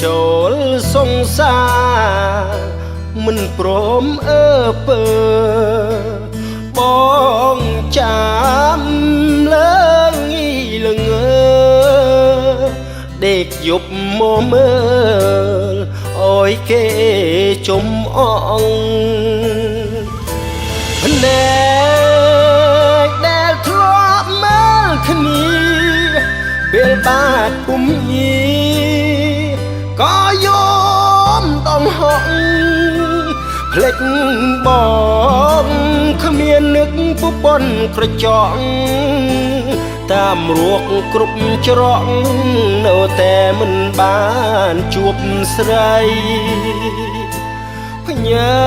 ចូលសង្សារមិនព្រមពើបងចាំលើងលងដេកយប់មកមើលអើយគេជុំអងភ្នែកដែលធ្លាប់មើលគ្នាពេលបាត់ពុំយីក៏យំដំហក់ភ្លេចបងគ្មាននឹកពុពន្ធក្រចកតាមរកគ្រប់ច្រកនៅតែមិនបានជួបស្រីភ្ញើ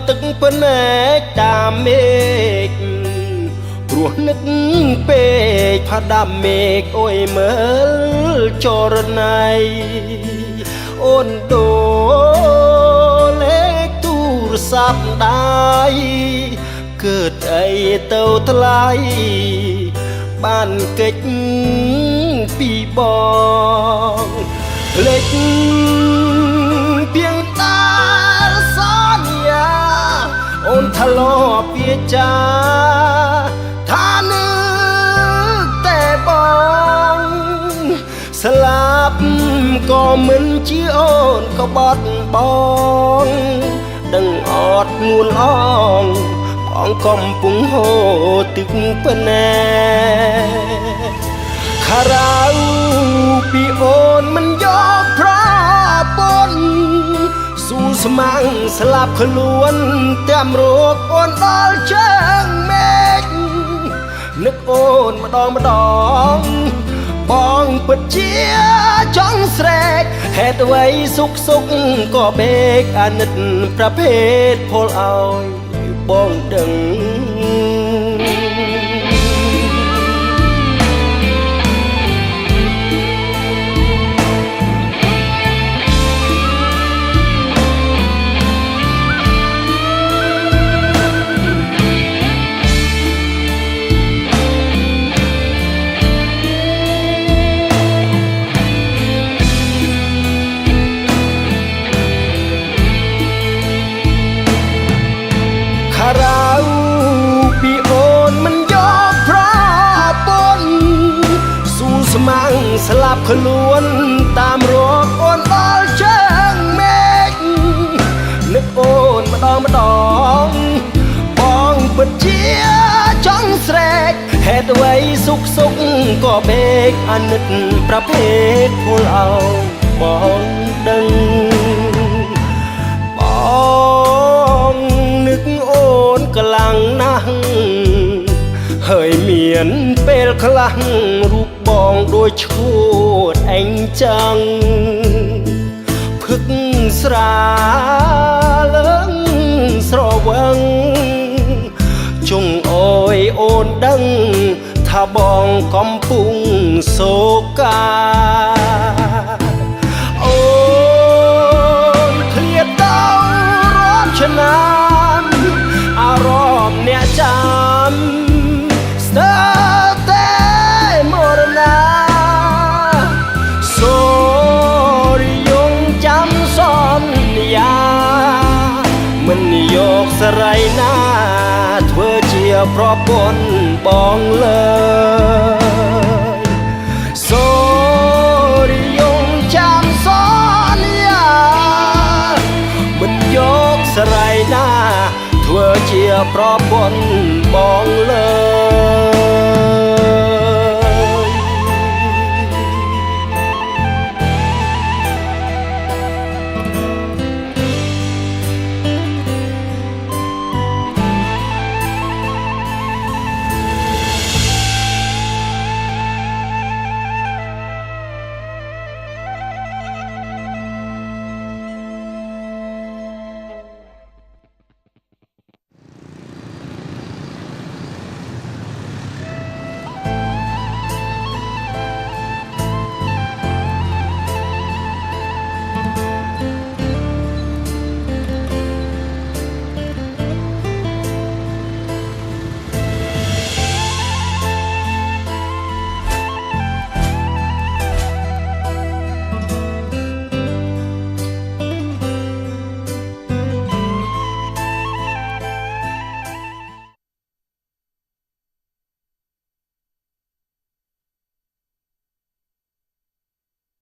ទឹកភ្នែកតាមមេឃព្រោះនឹកពេកផាដាំមេឃអុយមើលចរណៃអូនដូលេខទូរស័ព្ទដៃកើតអីទៅថ្លៃបានកិច្ចពីបងលេចពីងតាសន្យាអូនធ្លាប់វាចាថានឹកតែបងស្លាប់ក៏មិនជាអូនក៏បាត់បងដឹងអត់ងួនអងបងកំពុងហូរទឹកភ្នែកខារៅពីអូនមិនយកប្រពន្ធស៊ូស្មាំងស្លាប់ខ្លួនតាមរកអូនដល់ជើងមេឃនឹកអូនម្ដងបងពិតជាចង់ស្រែកហេតុអ្វីសុខក៏បេកអាណិតប្រភេទពលឲ្យបងដឹង ស្មាំងស្លាប់ខ្លួនតាមរកអូនដល់ជើងមេឃនឹកអូនម្ដងបងពិតជាចង់ស្រែកហេតុអ្វីសុខក៏បេកអាណិតប្រភេទពលឲ្យបងដឹងបងនឹកអូនខ្លាំងណាស់ហើយមានពេលខ្លះរូបបងដូចឈួតអេងចឹងភឹកស្រាឡើងស្រវឹងជុងអើយអូនដឹងថាបងកំពុងសោកាអូនឃ្លាតដល់រាប់ឆ្នាំអារម្មណ៍អ្នកចាំស្ទើរតែមរណាសូរិយងចាំសន្យាមិនយកស្រីណាធ្វើជាប្រពន្ធបងលើសូរិយងចាំសន្យាមិនយកស្រីណាធ្វើជាប្រពន្ធបងលើ